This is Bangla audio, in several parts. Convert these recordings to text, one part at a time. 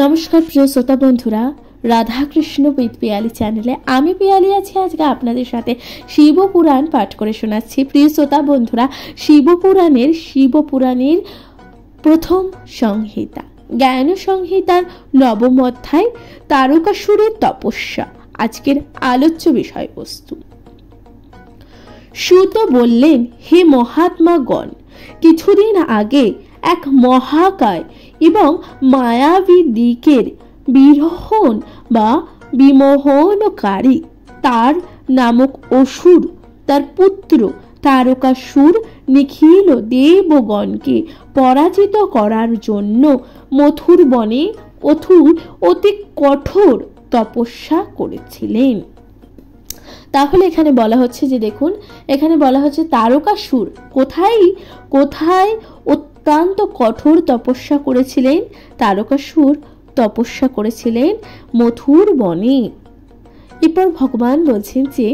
নমস্কার প্রিয় শ্রোতা বন্ধুরা, রাধাকৃষ্ণ উইথ পিয়ালি চ্যানেলে আমি পিয়ালি আছি। আজকে আপনাদের সাথে শিবপুরাণ পাঠ করে শোনাচ্ছি। প্রিয় শ্রোতা বন্ধুরা, শিবপুরাণের প্রথম সংহিতা, জ্ঞান সংহিতার নবম অধ্যায়, তারকাসুরের তপস্যা আজকের আলোচ্য বিষয়বস্তু। সুত বললেন, হে মহাত্মাগণ, কিছুদিন আগে এক মহাকায় এবং মায়াবী দিকের বিরোহণ বা বিমোহনকারী তার নামক অসুর, তার পুত্র তারকাসুর নিখিল দেবগণকে পরাজিত করার জন্য মথুর বনে অতি কঠোর তপস্যা করেছিলেন। তাহলে এখানে বলা হচ্ছে যে দেখুন, এখানে বলা হচ্ছে তারকাসুর কোথায় অত্যন্ত কঠোর তপস্যা করেছিলেন। তারকাসুর তপস্যা করেছিলেন মথুর বনে। এরপর ভগবান বলছেন যে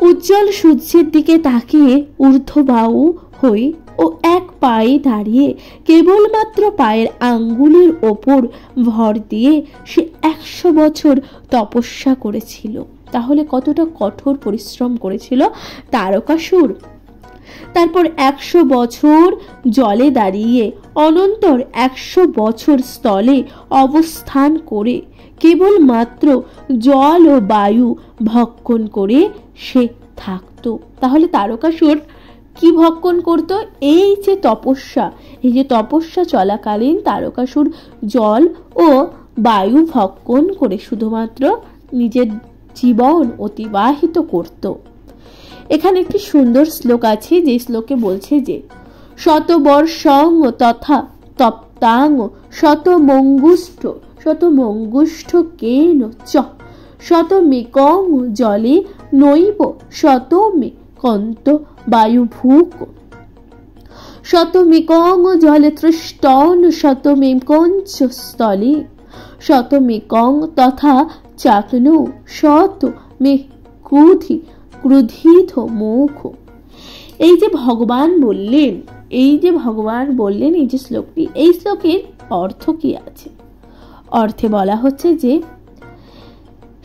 উজ্জ্বল সূর্যের দিকে তাকিয়ে ঊর্ধ্ববাহু হয়ে ও এক পায়ে দাঁড়িয়ে কেবলমাত্র পায়ের আঙ্গুলের ওপর ভর দিয়ে সে 100 বছর তপস্যা করেছিল। তাহলে কতটা কঠোর পরিশ্রম করেছিল তারকাসুর। তারপর 100 বছর জলে দাঁড়িয়ে অনন্তর 100 বছর স্থলে অবস্থান করে কেবলমাত্র জল ও বায়ু ভক্ষণ করে সে থাকতো। তাহলে তারকাসুর কি ভক্ষণ করত? এই যে তপস্যা চলাকালীন তারকাসুর জল ও বায়ু ভক্ষণ করে শুধুমাত্র নিজের জীবন অতিবাহিত করত। এখানে একটি সুন্দর শ্লোক আছে, যে শ্লোকে বলছে যে শতবর্ষং তথা তপ্তাং শতমঙ্গুষ্ঠ কেন চ শতমেকং জলে নৈব শতমে কন্ত বায়ুভূক শতমেকং জলে তৃষ্টন শতমেকঞ্চ স্থলে শতমেকং তথা চাকনু শত মে ক্রুধিত মুখ। এই যে ভগবান বললেন এই যে শ্লোকটি, এই শ্লোকের অর্থ কি আছে? অর্থে বলা হচ্ছে যে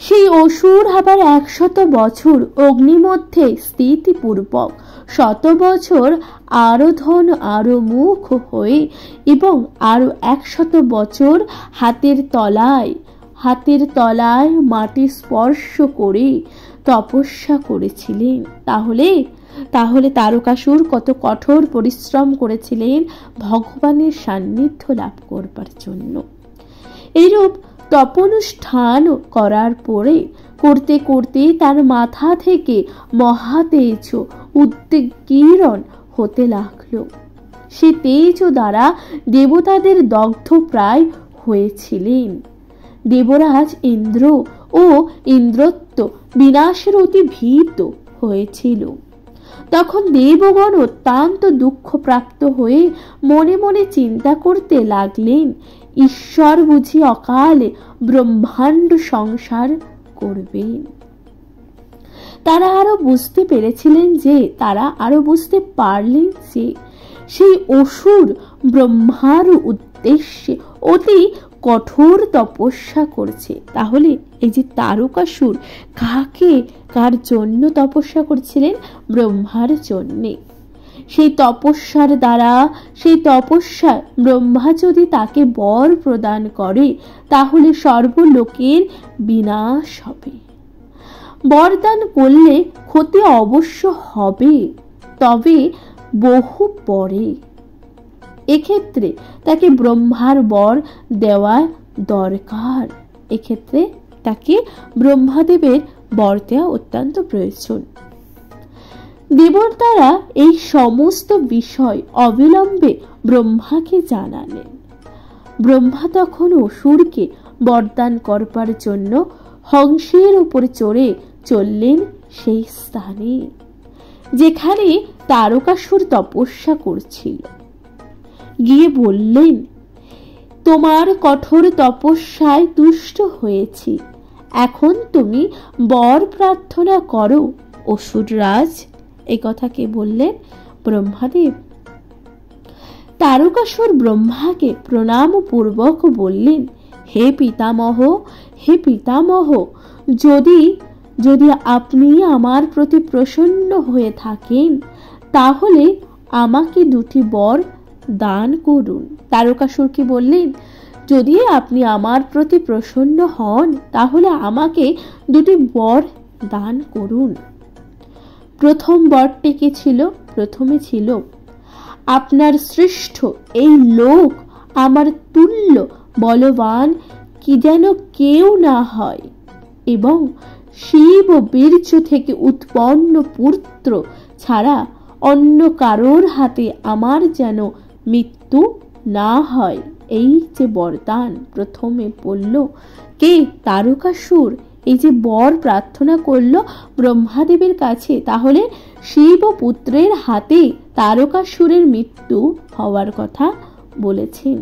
সেই অসুর আবার 100 বছর অগ্নিমধ্যে স্থিতিপূর্বক 100 বছর আরোধন আরো মুখ হয়ে এবং আরো 100 বছর হাতের তলায় মাটি স্পর্শ করে তপস্যা করেছিলেন। তাহলে তারকাসুর কত কঠোর পরিশ্রম করেছিলেন ভগবানের সান্নিধ্য লাভ করবার জন্য। এইরূপ তপনুষ্ঠান করার পরে করতে করতে তার মাথা থেকে মহাতেজ উদ্গীরণ হতে লাগলো। সে তেজ দ্বারা দেবতাদের দগ্ধ প্রায় হয়েছিলেন। দেবরাজ ইন্দ্র ও ইন্দ্রত্ব বিনাশের অতি ভীত হয়েছিল। তখন দেবগণ অত্যন্ত দুঃখ প্রাপ্ত হয়ে মনে মনে চিন্তা করতে লাগলেন, ঈশ্বর বুঝি অকালে ব্রহ্মাণ্ড সংসার করবেন। তারা আরো বুঝতে পারলেন যে সেই অসুর ব্রহ্মার উদ্দেশ্যে অতি কঠোর তপস্যা করছে। তাহলে এই যে তারকাসুর কার জন্য তপস্যা করছিলেন? ব্রহ্মার জন্যে। সেই তপস্যা ব্রহ্মা যদি তাকে বর প্রদান করে তাহলে সর্বলোকের বিনাশ হবে। বরদান করলে ক্ষতি অবশ্য হবে, তবে বহু পরে। এক্ষেত্রে তাকে ব্রহ্মার বর দেওয়া দরকার। এক্ষেত্রে তাকে ব্রহ্মাদেবের বর দেওয়া অত্যন্ত প্রয়োজন। দেবতারা এই সমস্ত বিষয় অবিলম্বে ব্রহ্মাকে জানালেন। ব্রহ্মা তখন অসুরকে বরদান করবার জন্য হংসের উপর চড়ে চললেন সেই স্থানে যেখানে তারকাসুর তপস্যা করছিল। গিয়ে বললেন, তোমার কঠোর তপস্যায় তুষ্ট হয়েছি, এখন তুমি বর প্রার্থনা করো অসুররাজ। এই কথা কে বললেন? ব্রহ্মাদেব। তারকাসুর ব্রহ্মাকে প্রণাম পূর্বক বললেন, হে পিতামহ, হে পিতামহ, যদি যদি আপনি আমার প্রতি প্রসন্ন হয়ে থাকেন তাহলে আমাকে দুটি বর দান করুন। তারকাসুর কি বললেন, যদি আপনি আমার প্রতি প্রসন্ন হন তাহলে আমাকে দুটি বর দান করুন। প্রথম বরটি কি ছিল? প্রথমে ছিল, আপনার সৃষ্ট এই লোক আমার তুল্য বলবান কি যেন কেউ না হয়, এবং শিব ও বীর্য থেকে উৎপন্ন পুত্র ছাড়া অন্য কারোর হাতে আমার যেন মৃত্যু না হয়। এই যে বরদান প্রথমে বলল কে? তারকাসুর। এই যে বর প্রার্থনা করল ব্রহ্মাদেবের কাছে, তাহলে শিব ও পুত্রের হাতে তারকাসুরের মৃত্যু হওয়ার কথা বলেছেন।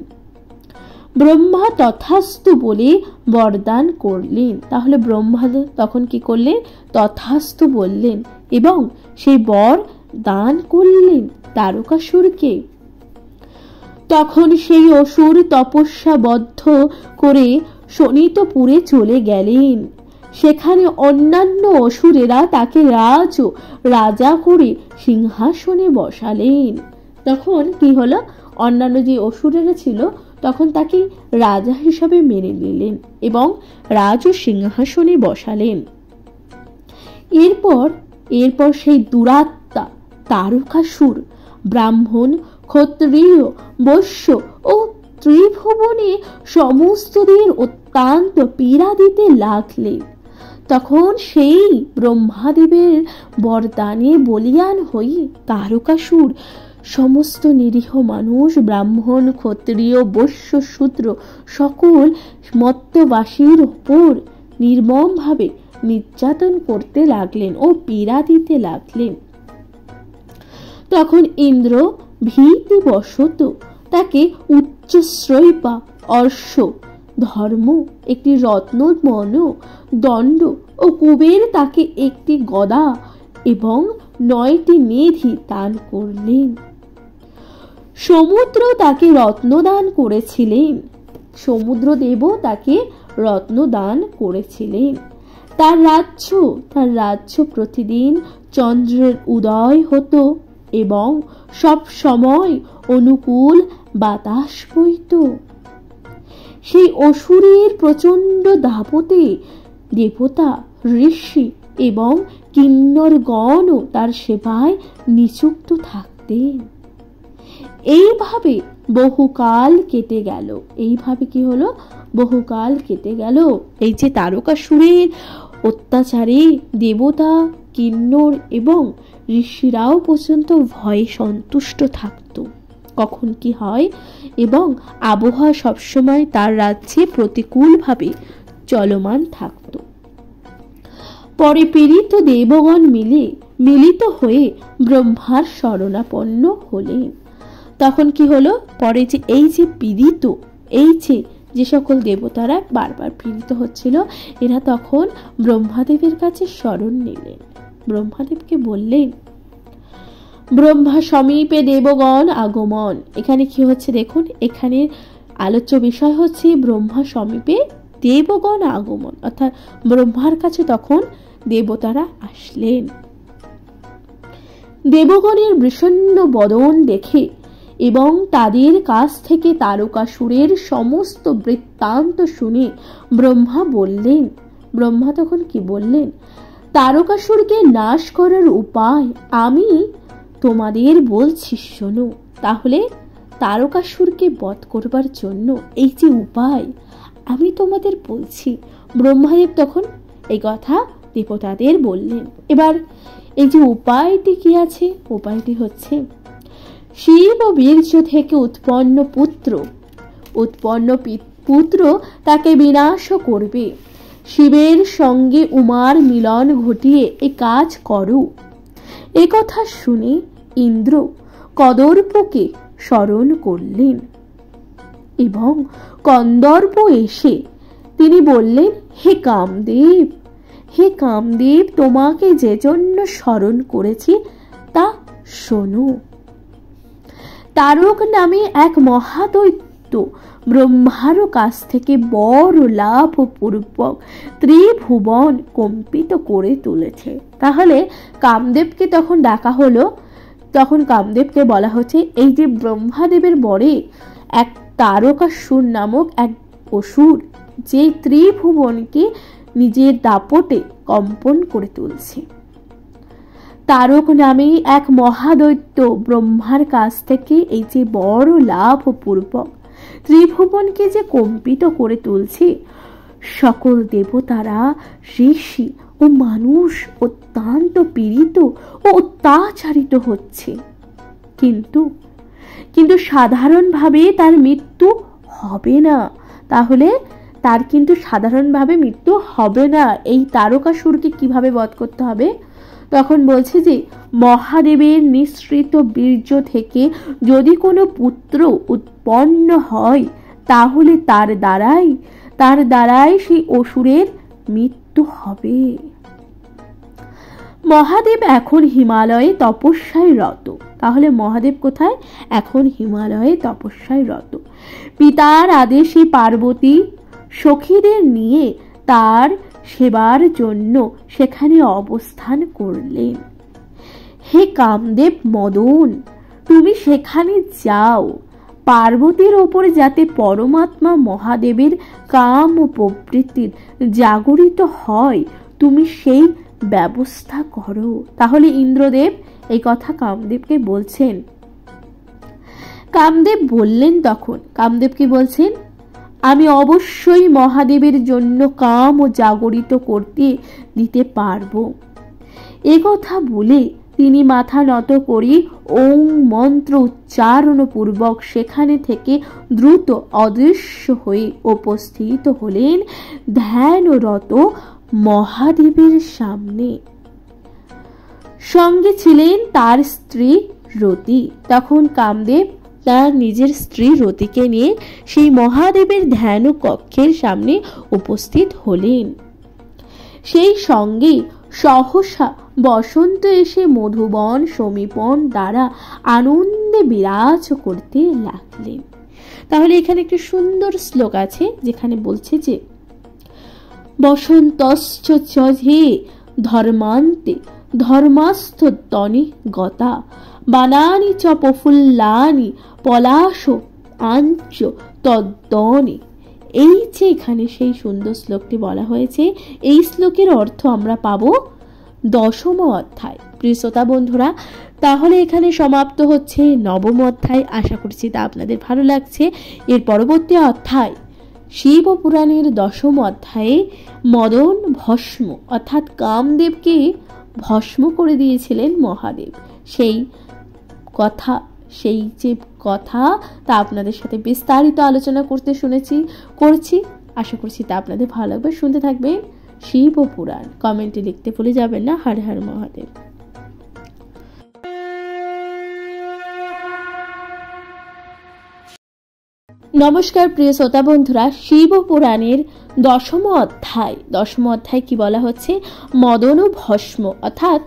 ব্রহ্মা তথাস্তু বলে বরদান করলেন। তাহলে ব্রহ্মা তখন কি করলেন? তথাস্তু বললেন এবং সেই বর দান করলেন তারকাসুরকে। তখন সেই অসুর তপস্যাবদ্ধ করে শোণিতপুরে চলে গেলেন। সেখানে অন্যান্য অসুরেরা তাকে রাজা করে সিংহাসনে বসালেন। তখন কি হলো? অন্যান্য যে অসুরেরা ছিল তখন তাকে রাজা হিসাবে মেনে নিলেন এবং রাজ সিংহাসনে বসালেন। এরপর সেই দুরাত্মা তারকাসুর ব্রাহ্মণ, ক্ষত্রিয়, বৈশ্য ও ত্রিভুবনে সমস্তদের অত্যন্ত পীড়া দিতে লাগলেন। তখন সেই ব্রহ্মাদেবের বরদানে বলিয়ান হয়ে তারকাসুর সমস্ত নিরীহ মানুষ, ব্রাহ্মণ, ক্ষত্রিয়, বৈশ্য, শূদ্র সকল মর্ত্যবাসীর উপর নির্মমভাবে নির্যাতন করতে লাগলেন ও পীড়া দিতে লাগলেন। তখন ইন্দ্র ভীতিবশত তাকে উচ্চশ্রয় বা অর্শ, ধর্ম, একটি রত্নমণ দণ্ড ও কুবের তাকে একটি গদা এবং 9টি নিধি দান করলেন। সমুদ্র তাকে রত্নদান করেছিলেন। সমুদ্রদেবও তাকে রত্নদান করেছিলেন। তার রাজ্য প্রতিদিন চন্দ্রের উদয় হতো এবং সব সময় অনুকূল বাতাস বইত। সেই অসুরের প্রচন্ড দাপতে দেবতা, ঋষি এবং কিন্নরগণও তার সেবায় নিযুক্ত থাকতেন। এইভাবে বহুকাল কেটে গেল। এইভাবে কি হলো? বহুকাল কেটে গেল। এই যে তারকাসুরের অত্যাচারে দেবতা, কিন্নর এবং ঋষিরাও পর্যন্ত ভয়ে সন্তুষ্ট থাকত কখন কি হয়, এবং আবহাওয়া সবসময় তার রাজ্যে প্রতিকূলভাবে চলমান থাকত। পরে পীড়িত দেবগণ মিলিত হয়ে ব্রহ্মার শরণাপন্ন হলেন। তখন কি হলো? পরে যে এই যে পীড়িত, এই যে সকল দেবতারা বারবার পীড়িত হচ্ছিল, এরা তখন ব্রহ্মাদেবের কাছে শরণ নিলেন। ব্রহ্মাদেবকে বললেন, ব্রহ্মা সমীপে দেবগণ আগমন। এখানে কি হচ্ছে দেখুন, এখানে আলোচ্য বিষয় হচ্ছে ব্রহ্মা সমীপে দেবগণ আগমন, অর্থাৎ ব্রহ্মার কাছে তখন দেবতারা আসলেন। দেবগণের বিষণ্ণ বদন দেখে এবং তাদের কাছ থেকে তারকাসুরের সমস্ত বৃত্তান্ত শুনে ব্রহ্মা তখন কি বললেন? তারকাসুরকে নাশ করার উপায় আমি তোমাদের বলছি, শোনো। তাহলে তারকাসুরকে বধ করবার জন্য এই যে উপায় আমি তোমাদের বলছি। ব্রহ্মাদেব তখন এই কথা দেবতাদের বললেন। এবার এই যে উপায়টি কি আছে? উপায়টি হচ্ছে, শিব ও বীর্য থেকে উৎপন্ন পুত্র তাকে বিনাশ করবে। শিবের সঙ্গে উমার মিলন ঘটিয়ে এ কাজ করো। এ কথা শুনে ইন্দ্র কদর্পকে স্মরণ করলেন এবং কন্দর্প এসে তিনি বললেন, হে কামদেব, তোমাকে যে জন্য স্মরণ করেছি তা শোনো। তারক নামে এক মহাদৈত্য ব্রহ্মার কাছ থেকে বড় লাভ পূর্বক ত্রিভুবন কম্পিত করে তুলেছে। তাহলে কামদেবকে তখন ডাকা হলো, তখন কামদেবকে বলা হচ্ছে এই যে ব্রহ্মাদেবের বরে এক তারকাসুর নামক এক অসুর যে ত্রিভুবনকে নিজের দাপটে কম্পন করে তুলছে। তারক নামে এক মহাদৈত্য ব্রহ্মার কাছ থেকে এই যে বড় লাভ পূর্বক ত্রিভুবনকে যে কম্পিত করে তুলছে, সকল দেবতারা, ঋষি ও মানুষ অত্যন্ত পীড়িত ও অত্যাচারিত হচ্ছে। কিন্তু সাধারণভাবে তার মৃত্যু হবে না। তাহলে তার কিন্তু সাধারণভাবে মৃত্যু হবে না। এই তারকাসুরকে কিভাবে বধ করতে হবে? তখন বলছে যে মহাদেবের নিঃসৃত বীর্য থেকে যদি কোনো পুত্র উৎপন্ন হয় তাহলে তার দ্বারাই সেই অসুরের মৃত্যু হবে। মহাদেব এখন হিমালয়ে তপস্যায় রত। তাহলে মহাদেব কোথায়? এখন হিমালয়ে তপস্যায় রত। পিতার আদেশে পার্বতী সখীদের নিয়ে তার সেবার জন্য সেখানে অবস্থান করলেন। হে কামদেব মদন, তুমি সেখানে যাও। পার্বতীর ওপর যাতে পরমাত্মা মহাদেবের কাম ও প্রবৃত্তির জাগরিত হয়, তুমি সেই ব্যবস্থা করো। তাহলে ইন্দ্রদেব এই কথা কামদেবকে বলছেন। কামদেব বললেন, তখন কামদেব কি বলছেন? আমি অবশ্যই মহাদেবের জন্য কাম ও জাগরিত করতে দিতে পারবো। এ কথা বলে তিনি মাথা নত করে ওম মন্ত্র উচ্চারণ পূর্বক সেখানে থেকে দ্রুত অদৃশ্য হয়ে উপস্থিত হলেন ধ্যানরত মহাদেবের সামনে। সঙ্গে ছিলেন তার স্ত্রী রতি। তখন কামদেব তার নিজের স্ত্রী রতিকে নিয়ে সেই মহাদেবের ধ্যান কক্ষের সামনে উপস্থিত হলেন। সেই সঙ্গে সহসা বসন্ত এসে মধুবন সমীপন দ্বারা আনন্দে বিরাজ করতে লাগলেন। তাহলে এখানে একটি সুন্দর শ্লোক আছে যেখানে বলছে যে বসন্তশ্চ হে ধর্মান্তে ধর্মাস্থ তনি গতা বানানি চ প্রফুল্লানি পলাশ আঞ্চ তদ্দনি। এই যে এখানে সেই সুন্দর শ্লোকটি বলা হয়েছে, এই শ্লোকের অর্থ আমরা পাবো 10ম অধ্যায়। প্রিয় শ্রোতা বন্ধুরা, তাহলে এখানে সমাপ্ত হচ্ছে 9ম অধ্যায়। আশা করছি তা আপনাদের ভালো লাগছে। এর পরবর্তী অধ্যায় শিব পুরাণের 10ম অধ্যায়ে মদন ভস্ম অর্থাৎ কামদেবকে ভস্ম করে দিয়েছিলেন মহাদেব, সেই যে কথা তা আপনাদের সাথে বিস্তারিত আলোচনা করছি। আশা করছি তা আপনাদের ভালো লাগবে। শুনতে থাকবেন শিব পুরাণ। কমেন্টে লিখতে ভুলে যাবেন না। হর হর মহাদেব। নমস্কার প্রিয় শ্রোতা বন্ধুরা, শিব পুরাণের 10ম অধ্যায় কি বলা হচ্ছে? মদন ভস্ম অর্থাৎ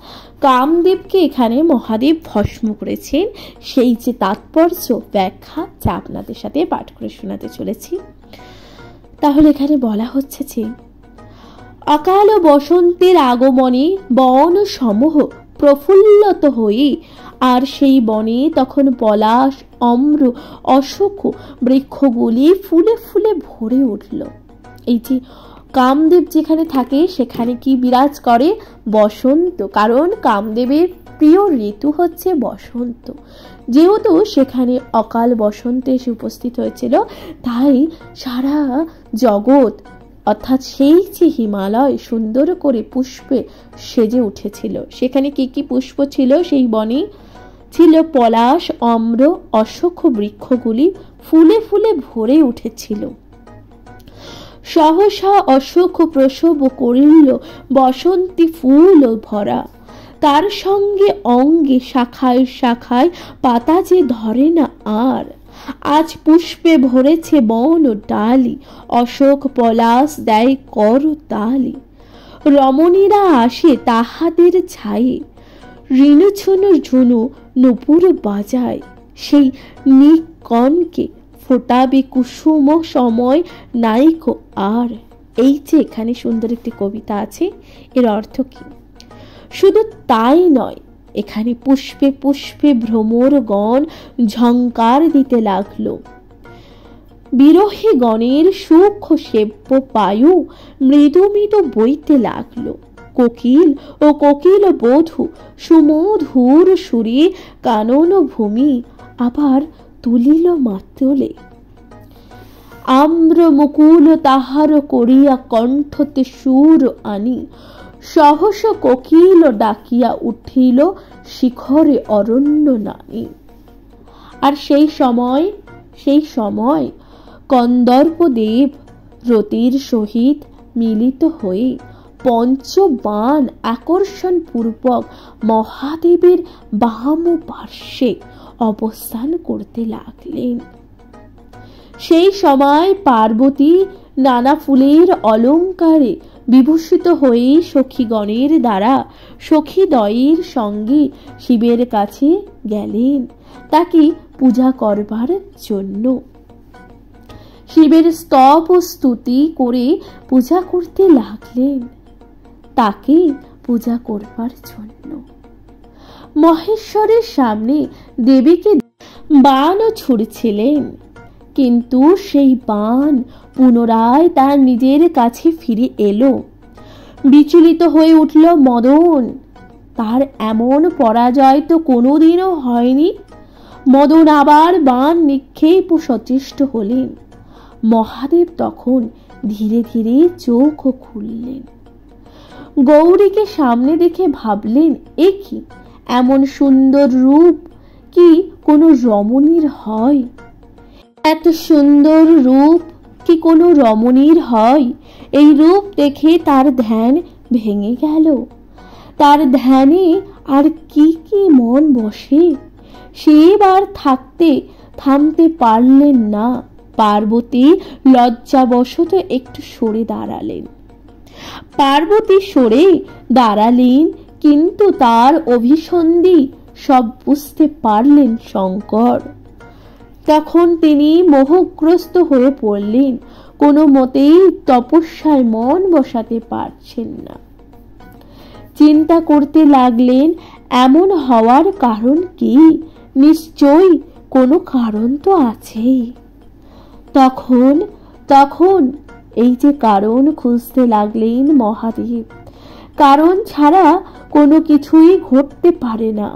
কামদেবকে এখানে মহাদেব ভস্ম করেছেন, সেই যে তাৎপর্য ব্যাখ্যা যা আপনাদের সাথে পাঠ করে শোনাতে চলেছি। তাহলে এখানে বলা হচ্ছে যে অকাল বসন্তের আগমনে বন সমূহ প্রফুল্লত হয়ে আর সেই বনে তখন পলাশ অম্র অশোক বৃক্ষগুলি ফুলে ফুলে ভরে উঠল। এই যে কামদেব যেখানে থাকে সেখানে কি বিরাজ করে? বসন্ত। কারণ কামদেবের প্রিয় ঋতু হচ্ছে বসন্ত। যেহেতু সেখানে অকাল বসন্ত এসে উপস্থিত হয়েছিল, তাই সারা জগৎ অর্থাৎ সেই যে হিমালয় সুন্দর করে পুষ্পে সেজে উঠেছিল। সেখানে কি কি পুষ্প ছিল? সেই বনে ছিল পলাশ অম্র অশোক বৃক্ষগুলি ফুলে ফুলে ভরে উঠেছিল। সহসা অশোক প্রসব করিল বসন্তী ফুল ভরা, তার সঙ্গে অঙ্গে শাখায় শাখায় পাতা যে ধরে না আর। আজ পুষ্পে ভরেছে বন ডালি, অশোক পলাশ দেয় কর তালি। রমণীরা আসে তাহাদের ছায়ে, ঋণছুনু ঝুনু নুপুর বাজায়, সেই নিকণকে ফোটাবে কুসুম সময় নাইকো আর। এই যে এখানে সুন্দর একটি কবিতা আছে, এর অর্থ কি? শুধু তাই নয়, এখানে পুষ্পে পুষ্পে ভ্রমর গণ ঝংকার দিতে লাগলো। বিরহী গণের সূক্ষ্ম সেব্য বায়ু মৃদু মৃদু বইতে লাগলো। কোকিল ও কোকিল বধূ সুমধুর সুরে কানন ভূমি আবার তুলিল মাতলে। আম্র মুকুল তাহার করিয়া কণ্ঠতে সুর আনি, সহস কোকিল ডাকিয়া উঠিল শিখরে অরণ্য নানি। আর সেই সময় কন্দর্পদেব রতির সহিত মিলিত হয়ে পঞ্চবাণ আকর্ষণ পূর্বক মহাদেবের বাম পার্শ্বে অবস্থান করতে লাগলেন। সেই সময় পার্বতী নানা ফুলের অলঙ্কারে বিভূষিত হয়ে সখীগণের দ্বারা সখীদ্বয়ের সঙ্গে শিবের কাছে গেলেন তাকে পূজা করবার জন্য। শিবের স্তব ও স্তুতি করে পূজা করতে লাগলেন তাকে পূজা করবার জন্য। মহেশ্বরের সামনে দেবীকে বাণ ছুড়ছিলেন, কিন্তু সেই বাণ পুনরায় তার নিজের কাছে ফিরে এলো। বিচলিত হয়ে উঠল মদন। তার এমন পরাজয় তো কোনোদিনও হয়নি। মদন আবার বাণ নিক্ষেপ সচেষ্ট হলেন। মহাদেব তখন ধীরে ধীরে চোখ খুললেন। গৌরীকে সামনে দেখে ভাবলেন, এ কি এমন সুন্দর রূপ কি কোনো রমণীর হয়? এত সুন্দর রূপ কি কোনো রমণীর হয়? এই রূপ দেখে তার ধ্যান ভেঙে গেল। তার ধ্যানে আর কি কি মন বসে, সে এবার থামতে পারলেন না। পার্বতী লজ্জাবশত একটু সরে দাঁড়ালেন। কিন্তু তার অভিসন্ধি সব বুঝতে পারলেন শঙ্কর। তখন তিনি মোহগ্রস্ত হয়ে পড়লেন, কোনো মতেই তপস্যায় মন বসাতে পারছেন না। চিন্তা করতে লাগলেন, এমন হওয়ার কারণ কি? নিশ্চয়ই কোনো কারণ তো আছেই। তখন এই যে কারণ খুঁজতে লাগলেন মহাদেব। কারণ ছাড়া কোনো কিছুই ঘটতে পারে না।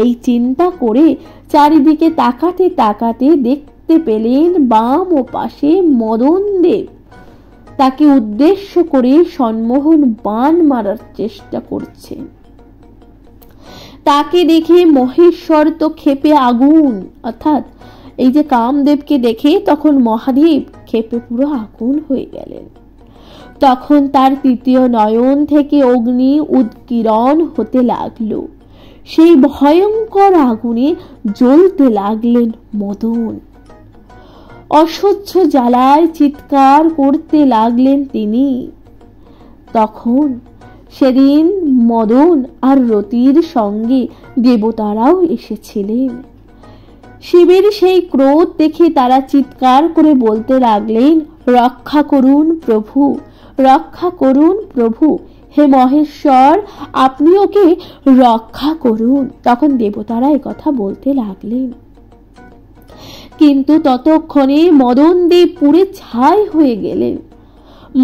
এই চিন্তা করে চারিদিকে তাকাতে তাকাতে দেখতে পেলেন বাম ও পাশে মদন দেব তাকে উদ্দেশ্য করে সম্মোহন বাণ মারার চেষ্টা করছেন। তাকে দেখে মহেশ্বর তো ক্ষেপে আগুন, অর্থাৎ এই যে কামদেবকে দেখে তখন মহাদেব ক্ষেপে পুরো আগুন হয়ে গেলেন। তখন তার তৃতীয় নয়ন থেকে অগ্নি উৎকিরণ হতে লাগলো। সেই ভয়ঙ্কর আগুনে জ্বলতে লাগলেন মদন। অসহ্য জ্বালায় চিৎকার করতে লাগলেন তিনি। তখন সেদিন মদন আর রতির সঙ্গে দেবতারাও এসেছিলেন। শিবের সেই ক্রোধ দেখে তারা চিৎকার করে বলতে লাগলেন, রক্ষা করুন প্রভু, রক্ষা করুন প্রভু, হে মহেশ্বর আপনি ওকে রক্ষা করুন। তখন দেবতারা একথা বলতে লাগলেন, কিন্তু ততক্ষণে মদন দেব পুড়ে ছাই হয়ে গেলেন।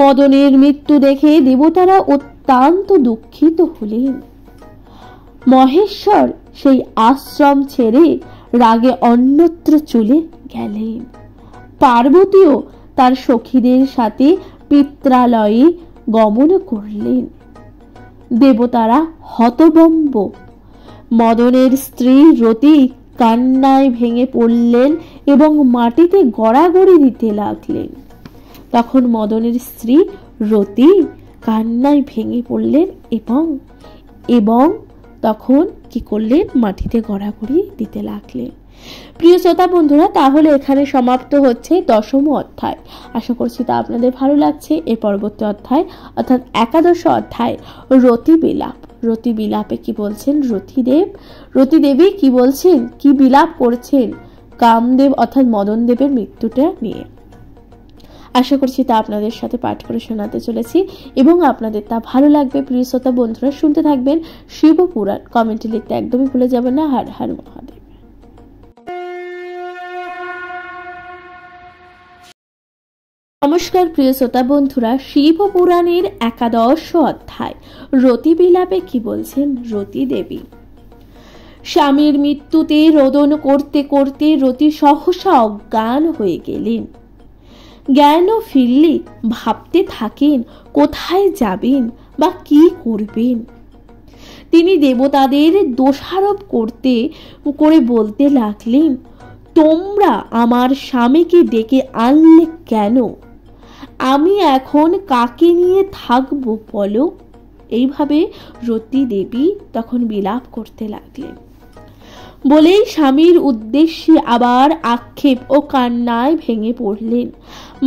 মদনের মৃত্যু দেখে দেবতারা অত্যন্ত দুঃখিত হলেন। মহেশ্বর সেই আশ্রম ছেড়ে রাগে অন্যত্র চলে গেলেন। পার্বতীও তার সখীদের সাথে পিত্রালয়ে গমন করলেন। দেবতারা হতভম্ব। মদনের স্ত্রী রতি কান্নায় ভেঙে পড়লেন এবং মাটিতে গড়াগড়ি দিতে লাগলেন। তখন মদনের স্ত্রী রতি কান্নায় ভেঙে পড়লেন এবং তখন কি করলেন? মাটিতে গড়াগড়ি দিতে লাগলেন। প্রিয় শ্রোতা বন্ধুরা, তাহলে এখানে সমাপ্ত হচ্ছে 10ম অধ্যায়। আশা করছি তা আপনাদের ভালো লাগছে। এর পরবর্তী অধ্যায় অর্থাৎ 11দশ অধ্যায় রতি বিলাপ। রতি বিলাপে কি বলছেন রতিদেবী কি বলছেন, কি বিলাপ করছেন কামদেব অর্থাৎ মদন দেবের মৃত্যুটা নিয়ে। আশা করছি তা আপনাদের সাথে পাঠ করে শোনাতে চলেছি এবং আপনাদের তা ভালো লাগবে। প্রিয় শ্রোতা বন্ধুরা, শুনতে থাকবেন শিবপুরাণ। কমেন্টে লিখতে একদমই ভুলে যাবেন না। হর হর মহাদেব। নমস্কার প্রিয় শ্রোতা বন্ধুরা, শিবপুরাণের 11 অধ্যায় রতি বিলাপে কি বলছেন রতি দেবী। স্বামীর মৃত্যুতে রোদন করতে করতে রতি সহসা অজ্ঞান হয়ে গেলেন। জ্ঞানও ফিরলে ভাবতে থাকেন কোথায় যাবেন বা কি করবেন। তিনি দেবতাদের দোষারোপ করে বলতে লাগলেন, তোমরা আমার স্বামীকে ডেকে আনলে কেন? আমি এখন কাকে নিয়ে থাকবো বলো? এইভাবে রতি দেবী তখন বিলাপ করতে লাগলেন। বলেই স্বামীর উদ্দেশ্যে আবার আক্ষেপ ও কান্নায় ভেঙে পড়লেন।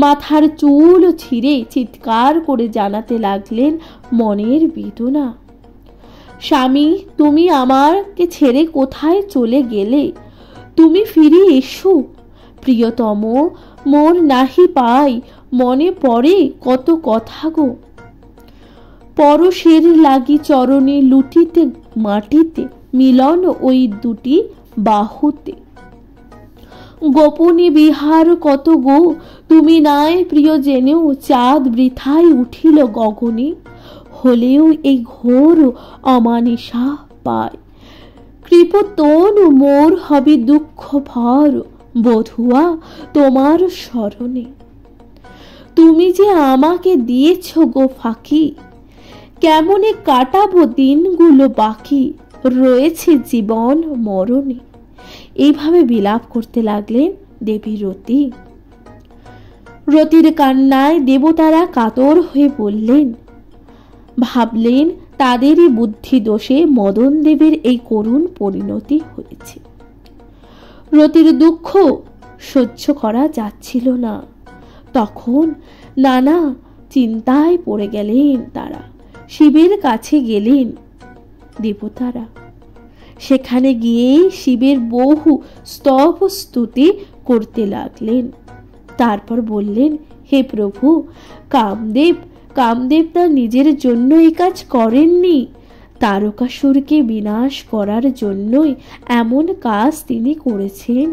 মাথার চুল ছিঁড়ে চিৎকার করে জানাতে লাগলেন মনের বেদনা। স্বামী, তুমি আমাকে ছেড়ে কোথায় চলে গেলে? তুমি ফিরে এসো। প্রিয়তম, মোর নাহি পাই মনে পড়ে কত কথা গো। পরশের লাগি চরণে লুটিতে মাটিতে মিলন ওই দুটি বাহুতে। গোপনে বিহার কত গো, তুমি নাই প্রিয় জেনেও চাঁদ বৃথায় উঠিল গগনে। হলেও এই ঘোর অমানিসা পায়, কৃপতন মোর হবে দুঃখ ভর বধুয়া তোমার স্মরণে। তুমি যে আমাকে দিয়েছ গো ফাঁকি, কেমনে কাটাবো দিনগুলো বাকি, রয়েছে জীবন মরণে। এইভাবে বিলাপ করতে লাগলেন দেবী রতি। রতির কান্নায় দেবতারা কাতর হয়ে বললেন, ভাবলেন তাদেরই বুদ্ধি দোষে মদন দেবের এই করুণ পরিণতি হয়েছে। রতির দুঃখ সহ্য করা যাচ্ছিল না। তখন নানা চিন্তায় পড়ে গেলেন তারা। শিবের কাছে গেলেন দেবতারা। সেখানে গিয়ে শিবের বহু স্তব স্তুতি করতে লাগলেন। তারপর বললেন, হে প্রভু, কামদেব তার নিজের জন্য এই কাজ করেননি, তারকাসুরকে বিনাশ করার জন্যই এমন কাজ তিনি করেছেন।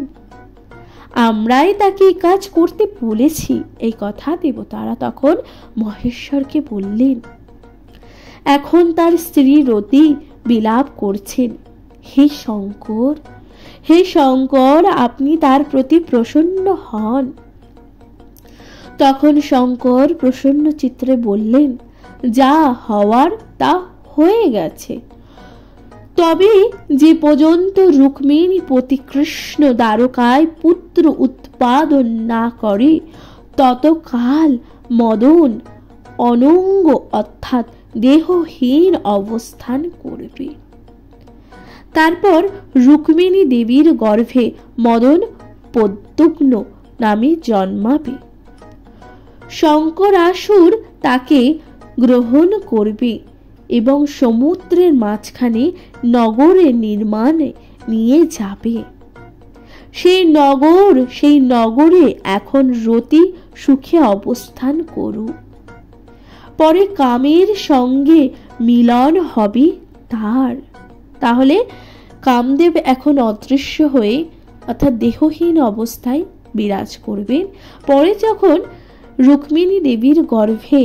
আমরাই তাকে এই কাজ করতে বলেছি। এই কথা দেবতারা তখন মহেশ্বরকে বললেন। এখন তার স্ত্রী রতি বিলাপ করছেন, হে শঙ্কর, হে শঙ্কর, আপনি তার প্রতি প্রসন্ন হন। তখন শঙ্কর প্রসন্ন চিত্রে বললেন, যা হওয়ার তা হয়ে গেছে। তবে যে পর্যন্ত রুক্মিণী পতি কৃষ্ণ দ্বারকায় পুত্র উৎপাদন না করে, ততকাল মদন অনঙ্গ অর্থাৎ দেহহীন অবস্থান করবে। তারপর রুক্মিণী দেবীর গর্ভে মদন পদ্মগ্ন নামে জন্মাবে। শঙ্করাসুর তাকে গ্রহণ করবে এবং সমুদ্রের মাঝখানে নগরে নির্মাণে নিয়ে যাবে। সেই নগরে এখন রতি সুখে অবস্থান করুক। পরে কামের সঙ্গে মিলন হবে তার। তাহলে কামদেব এখন অদৃশ্য হয়ে অর্থাৎ দেহহীন অবস্থায় বিরাজ করবেন। পরে যখন রুক্মিণী দেবীর গর্ভে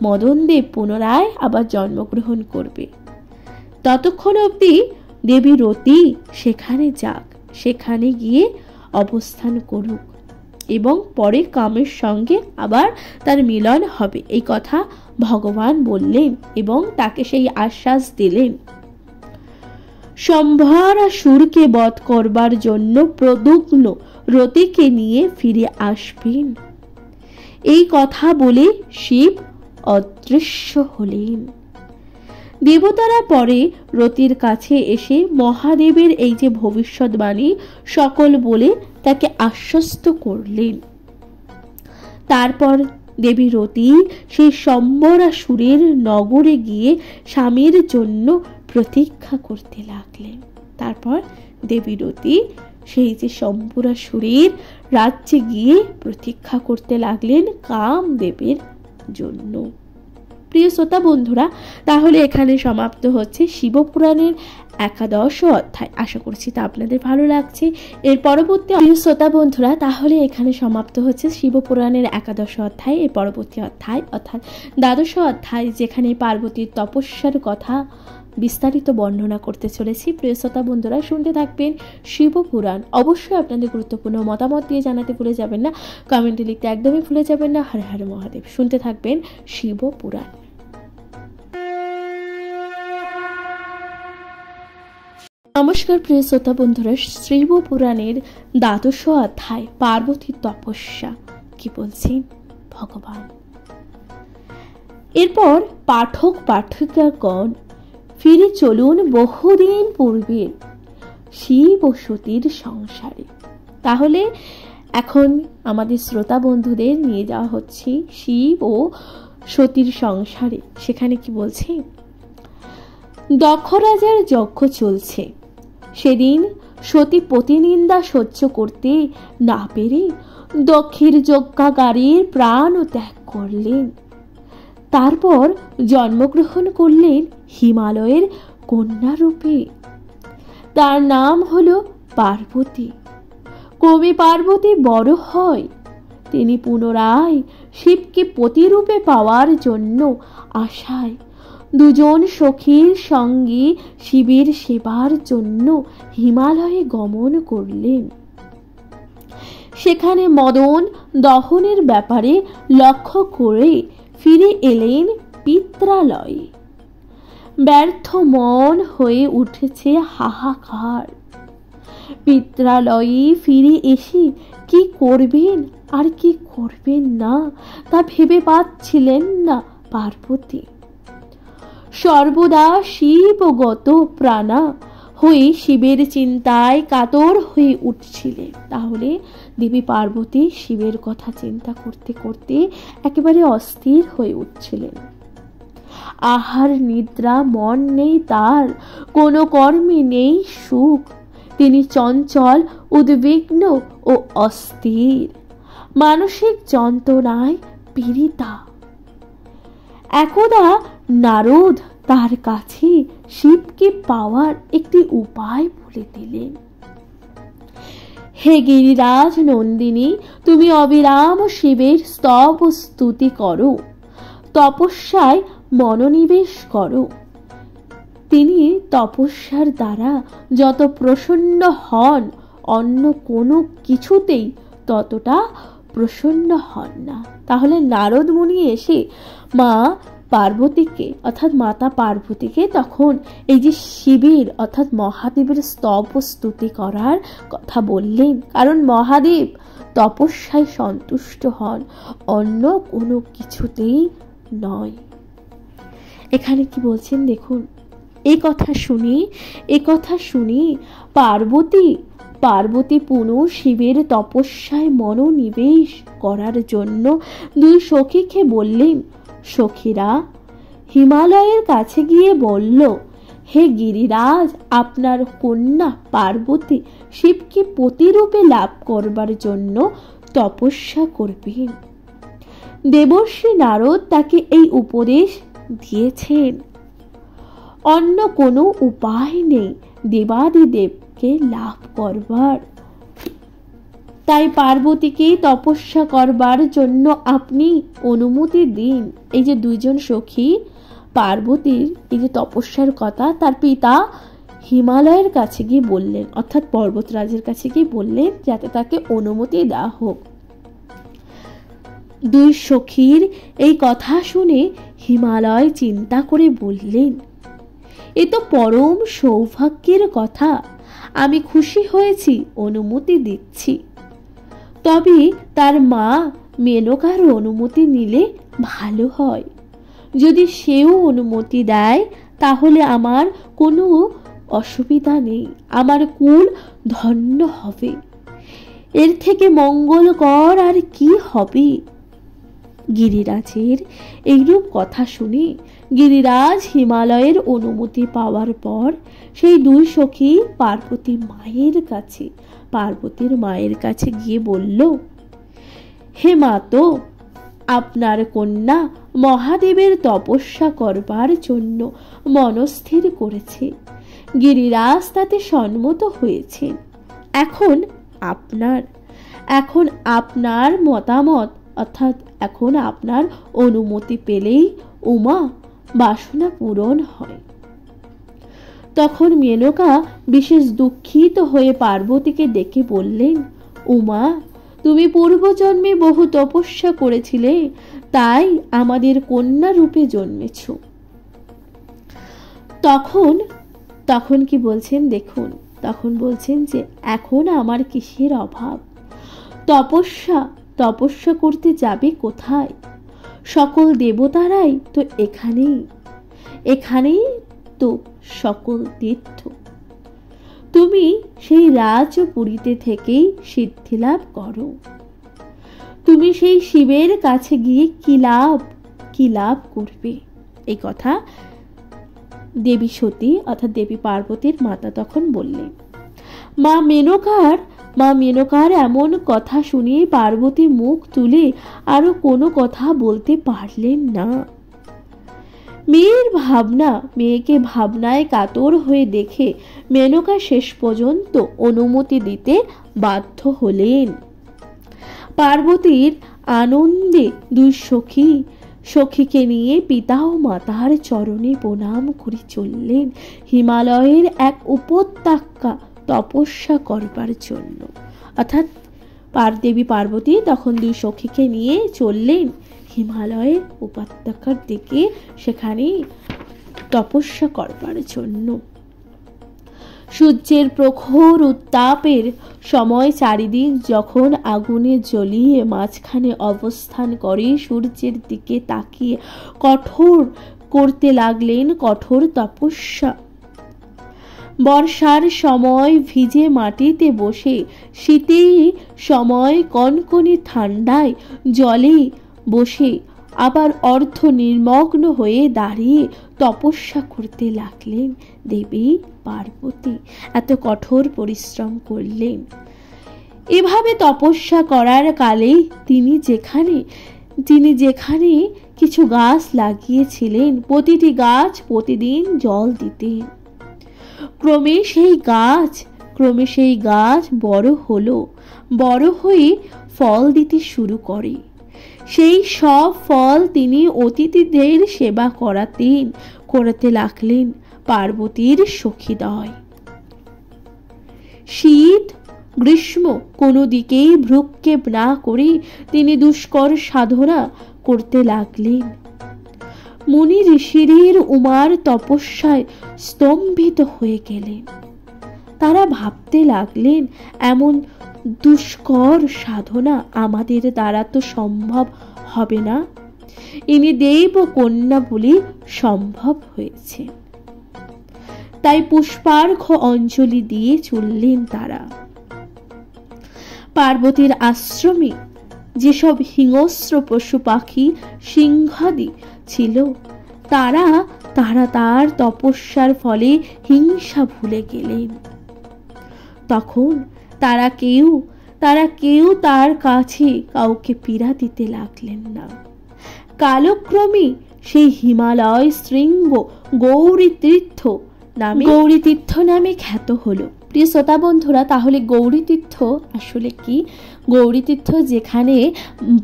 মদন দেব পুনরায় আবার জন্মগ্রহণ করবে, ততক্ষণ অবধি দেবী রতি সেখানে যাক, সেখানে গিয়ে অবস্থান করুক এবং পরে কামের সঙ্গে আবার তার মিলন হবে। এই কথা ভগবান বললেন এবং তাকে সেই আশ্বাস দিলেন। সম্ভারাসুরকে বধ করবার জন্য প্রদ্যুম্ন রতিকে নিয়ে ফিরে আসবেন। এই কথা বলে শিব অদৃশ্য হলেন। দেবতারা পরে রতির কাছে এসে মহাদেবের এই যে ভবিষ্যৎবাণী সকল বলে তাকে আশ্বস্ত করলেন। তারপর দেবী রতি সেই সম্বরাসুরের নগরে গিয়ে স্বামীর জন্য প্রতীক্ষা করতে লাগলেন। তারপর দেবী রতি সেই যে শম্বরাসুরের রাজ্যে গিয়ে প্রতীক্ষা করতে লাগলেন কামদেবের জন্য। প্রিয় শ্রোতা বন্ধুরা, তাহলে এখানে সমাপ্ত হচ্ছে শিবপুরাণের 11 অধ্যায়। আশা করছি তা আপনাদের ভালো লাগছে। এর পরবর্তী প্রিয় শ্রোতা বন্ধুরা, তাহলে এখানে সমাপ্ত হচ্ছে শিবপুরাণের 11 অধ্যায়। এর পরবর্তী অধ্যায় অর্থাৎ 12 অধ্যায়, যেখানে পার্বতীর তপস্যার কথা বিস্তারিত বর্ণনা করতে চলেছি। প্রিয় শ্রোতা বন্ধুরা, শুনতে থাকবেন শিবপুরাণ। অবশ্যই আপনাদের গুরুত্বপূর্ণ মতামত দিয়ে জানাতে ভুলে যাবেন না, কমেন্টে লিখতে একদমই ভুলে যাবেন না। হর হর মহাদেব। শুনতে থাকবেন শিবপুরাণ। নমস্কার প্রিয় শ্রোতা বন্ধুরা, শিবপুরাণের 12 অধ্যায় পার্বতীর তপস্যা কি বলছেন ভগবান। এরপর পাঠক পাঠিকাগণ ফিরে চলুন বহুদিন পূর্বের শিব ও সতীর সংসারে। তাহলে এখন আমাদের শ্রোতা বন্ধুদের নিয়ে যাওয়া হচ্ছে শিব ও সতীর সংসারে। সেখানে কি বলছে, দক্ষ রাজার যজ্ঞ চলছে। সেদিন সতী প্রতিনিন্দা সহ্য করতে না পেরে দক্ষের যজ্ঞাগারের প্রাণ ত্যাগ করলেন। তারপর জন্মগ্রহণ করলেন হিমালয়ের কন্যা রূপে। তার নাম হলো পার্বতী। ক্রমে পার্বতী বড় হয়। তিনি পুনরায় শিবকে পতিরূপে পাওয়ার জন্য আশায় দুজন সখীর সঙ্গে শিবের সেবার জন্য হিমালয়ে গমন করলেন। সেখানে মদন দহনের ব্যাপারে লক্ষ্য করে ফিরে এলেন পিত্রালয়ে। ব্যর্থ মন হয়ে উঠেছে হাহাকার। পিত্রালয়ে ফিরে এসে কি করবেন আর কি করবেন না তা ভেবে পাচ্ছিলেন না পার্বতী। সর্বদা শিবগত প্রাণা হয়ে শিবের চিন্তায় কাতর হয়ে উঠছিলেন। তাহলে দেবী পার্বতী শিবের কথা চিন্তা করতে করতে একেবারে অস্থির হয়ে উঠছিলেন। আহার নিদ্রা মন নেই তার, কোনো কর্মে নেই সুখ। তিনি চঞ্চল, উদ্বিগ্ন ও অস্থির, মানসিক যন্ত্রণায় পীড়িতা। একদা নারদ তার কাছে শিবকে পাওয়ার একটি উপায় বলে দিলেন। হে গিরিরাজ নন্দিনী, তুমি অবিরাম শিবের স্তব ও স্তুতি করো, তপস্যায় মনোনিবেশ করো। তিনি তপস্যার দ্বারা যত প্রসন্ন হন, অন্য কোনো কিছুতেই ততটা প্রসন্ন হন না। তাহলে নারদ মুনি এসে মা পার্বতীকে অর্থাৎ মাতা পার্বতীকে তখন এই যে শিবের অর্থাৎ মহাদেবের স্তব স্তুতি করার কথা বললেন। কারণ মহাদেব তপস্যায় সন্তুষ্ট হন, অন্য কোনো কিছুতেই নয়। এখানে কি বলছেন দেখুন, এই কথা শুনি পার্বতী পুনঃ শিবের তপস্যায় মনোনিবেশ করার জন্য দুই সখীকে বললেন। সখীরা হিমালয়ের কাছে গিয়ে বলল, হে গিরিরাজ, আপনার কন্যা পার্বতী শিবকে পতিরূপে লাভ করবার জন্য তপস্যা করবেন। দেবর্ষি নারদ তাকে এই উপদেশ দিয়েছেন। অন্য কোনো উপায় নেই দেবাদিদেবকে লাভ করবার। তাই পার্বতীকে তপস্যা করবার জন্য আপনি অনুমতি দিন। এই যে দুইজন সখী পার্বতীর এই যে তপস্যার কথা তার পিতা হিমালয়ের কাছে গিয়ে বললেন, অর্থাৎ পর্বতরাজের কাছে গিয়ে বললেন যাতে তাকে অনুমতি দেওয়া হোক। দুই সখীর এই কথা শুনে হিমালয় চিন্তা করে বললেন, এ তো পরম সৌভাগ্যের কথা, আমি খুশি হয়েছি, অনুমতি দিচ্ছি। তবে তার মা মেনকার অনুমতি নিলে ভালো হয়। যদি সেও অনুমতি দেয় তাহলে আমার কোনো অসুবিধা নেই, আমার কুল ধন্য হবে। এর থেকে মঙ্গলকর আর কি হবে। গিরিরাজের এইরূপ কথা শুনে গিরিরাজ হিমালয়ের অনুমতি পাওয়ার পর সেই দুই সখী পার্বতীর মায়ের কাছে গিয়ে বলল, হে মাতো, আপনার কন্যা মহাদেবের তপস্যা করবার জন্য মনস্থির করেছে। গিরিরাজ তাতে সম্মত হয়েছেন। এখন আপনার মতামত, অর্থাৎ এখন আপনার অনুমতি পেলেই উমা বাসনা পূরণ হয়। তখন মেনকা বিশেষ দুঃখিত হয়ে পার্বতীকে ডেকে বললেন, উমা, তুমি পূর্বজন্মে বহু তপস্যা করেছিলে, তাই আমাদের কন্যা রূপে জন্মেছ। তখন কি বলছেন দেখুন, তখন বলছেন যে এখন আমার কিসের অভাব? তপস্যা করতে যাবে কোথায়? সকল দেবতারাই তো এখানেই তো সকল তীর্থ। তুমি সেই রাজপুরীতে থেকেই সিদ্ধি লাভ করো। তুমি সেই শিবের কাছে গিয়ে কি লাভ করবে? এই কথা দেবী সতী অর্থাৎ দেবী পার্বতীর মাতা তখন বললেন। মা মেনকার এমন কথা শুনে পার্বতী মুখ তুলে আরো কোনো কথা বলতে পারলেন না। মেয়েকে ভাবনায় কাতর হয়ে দেখে মেনকা শেষ পর্যন্ত অনুমতি দিতে বাধ্য হলেন। পার্বতীর আনন্দে দুই সখীকে নিয়ে পিতা ও মাতার চরণে প্রণাম করে চললেন হিমালয়ের এক উপত্যকা তপস্যা করবার জন্য। অর্থাৎ দেবী পার্বতী তখন দুই সখীকে নিয়ে চললেন হিমালয়ের উপত্যকার দিকে, সেখানে তপস্যা করবার জন্য। সূর্যের প্রখর উত্তাপের সময় চারিদিক যখন আগুনে জ্বলিয়ে মাঝখানে অবস্থান করে সূর্যের দিকে তাকিয়ে করতে লাগলেন কঠোর তপস্যা। বর্ষার সময় ভিজে মাটিতে বসে, শীতের সময় কনকনে ঠান্ডায় জলে বসে, আবার অর্ধ নির্মগ্ন হয়ে দাঁড়িয়ে তপস্যা করতে লাগলেন দেবী পার্বতী। এত কঠোর পরিশ্রম করলেন। এভাবে তপস্যা করার কালে তিনি যেখানে কিছু গাছ লাগিয়েছিলেন, প্রতিটি গাছ প্রতিদিন জল দিতেন। ক্রমে সেই গাছ বড় হয়ে ফল দিতে শুরু করে। সেই সব ফল তিনি অতিথিদের সেবা করাতে লাগলেন পার্বতীর সখীদ্বয়। শীত গ্রীষ্ম কোনো দিকেই ভ্রুক্ষেপ না করে তিনি দুষ্কর সাধনা করতে লাগলেন। মুনি ঋষির উমার তপস্যায় স্তম্ভিত হয়ে গেলেন। তারা ভাবতে লাগলেন, এমন দুষ্কর সাধনা আমাদের দ্বারা তো সম্ভব হবে না। ইনি দেব কন্যা বলে সম্ভব হয়েছে। তাই পুষ্পার্ঘ অঞ্জলি দিয়ে চললেন তারা। পার্বতীর আশ্রমে যেসব হিংস্র পশু পাখি সিংহাদি ছিল, তারা তার তপস্যার ফলে হিংসা ভুলে গেলেন। তখন তারা কেউ তার কাছে কাউকে পীড়া দিতে লাগলেন না। কালক্রমে সেই হিমালয় শৃঙ্গ গৌরী তীর্থ নামে খ্যাত হলো। প্রিয় শ্রোতা বন্ধুরা, তাহলে গৌরী তীর্থ আসলে কি? গৌরী তীর্থ যেখানে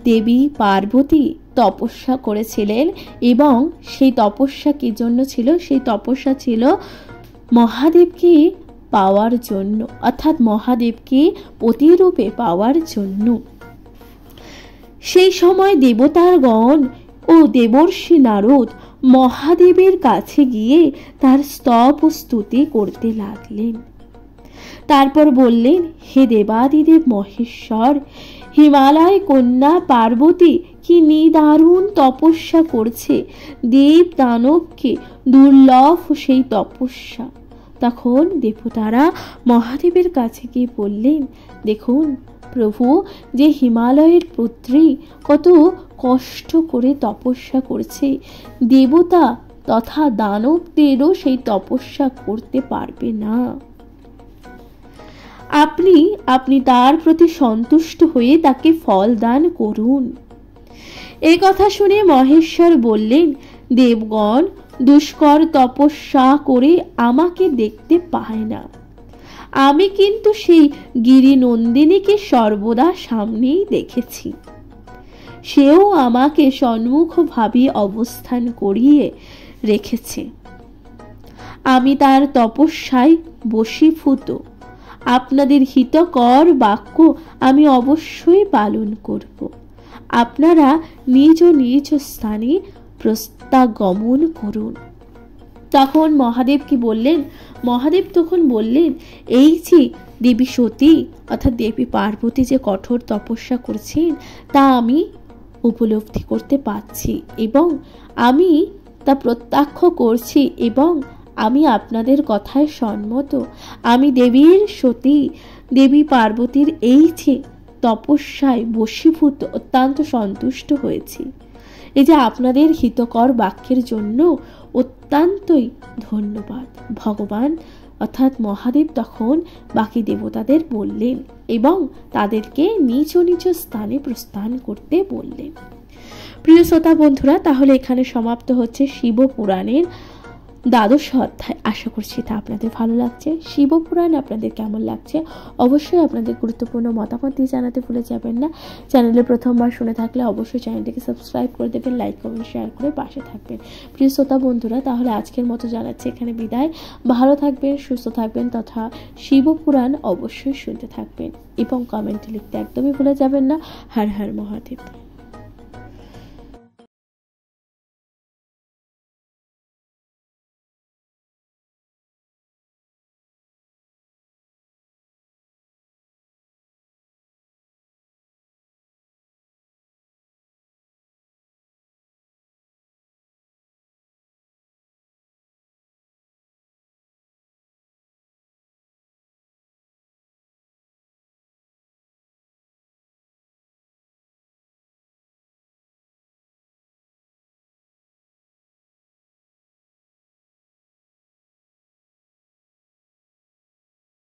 দেবী পার্বতী তপস্যা করেছিলেন, এবং সেই তপস্যা কি জন্য ছিল? সেই তপস্যা ছিল মহাদেবকে পাওয়ার জন্য, অর্থাৎ মহাদেবকে পতিরূপে পাওয়ার জন্য। সেই সময় দেবতারগণ ও দেবর্ষি নারদ মহাদেবের কাছে গিয়ে তার স্তব ও স্তুতি করতে লাগলেন। তারপর বললেন, হে দেবাদিদেব মহেশ্বর, হিমালয় কন্যা পার্বতী কি নিদারুণ তপস্যা করছে, দেব দানবকে দুর্লভ সেই তপস্যা। তখন দেবতারা মহাদেবের কাছে গিয়ে বললেন, দেখুন প্রভু যে হিমালয়ের পুত্রী কত কষ্ট করে তপস্যা করছে, দেবতা তথা দানবদেরও সেই তপস্যা করতে পারবে না। আপনি তার প্রতি সন্তুষ্ট হয়ে তাকে ফল দান করুন। এই কথা শুনে মহেশ্বর বললেন, দেবগণ দুষ্কর তপস্যা করে আমাকে দেখতে পায় না, আমি কিন্তু সেই গিরি নন্দিনীকে সর্বদা সামনেই দেখেছি। সেও আমাকে সম্মুখভাবে অবস্থান করিয়ে রেখেছে। আমি তার তপস্যায় বশীভূত। আপনাদের হিতকর বাক্য আমি অবশ্যই পালন করব। আপনারা নিজ নিজ স্থানে প্রত্যাগমন করুন। তখন মহাদেব কি বললেন? মহাদেব তখন বললেন, এই যে দেবী সতী অর্থাৎ দেবী পার্বতী যে কঠোর তপস্যা করেছেন তা আমি উপলব্ধি করতে পারছি এবং আমি তা প্রত্যক্ষ করছি এবং আমি আপনাদের কথায় সম্মত। আমি দেবীর সতী দেবী পার্বতীর এই যে তপস্যায় বশীভূত অত্যন্ত সন্তুষ্ট হয়েছি। এই যে আপনাদের হিতকর বাক্যের জন্য অত্যন্তই ধন্যবাদ। ভগবান অর্থাৎ মহাদেব তখন বাকি দেবতাদের বললেন এবং তাদেরকে নিজ নিজ স্থানে প্রস্থান করতে বললেন। প্রিয় শ্রোতা বন্ধুরা, তাহলে এখানে সমাপ্ত হচ্ছে শিবপুরাণের 12 অধ্যায়। আশা করছি তা আপনাদের ভালো লাগছে। শিবপুরাণ আপনাদের কেমন লাগছে অবশ্যই আপনাদের গুরুত্বপূর্ণ মতামত দিয়ে জানাতে ভুলে যাবেন না। চ্যানেলে প্রথমবার শুনে থাকলে অবশ্যই চ্যানেলটিকে সাবস্ক্রাইব করে দেবেন, লাইক কমেন্ট শেয়ার করে পাশে থাকবেন। প্রিয় শ্রোতা বন্ধুরা, তাহলে আজকের মতো জানাচ্ছি এখানে বিদায়। ভালো থাকবেন, সুস্থ থাকবেন তথা শিবপুরাণ অবশ্যই শুনতে থাকবেন এবং কমেন্টে লিখতে একদমই ভুলে যাবেন না। হর হর মহাদেব।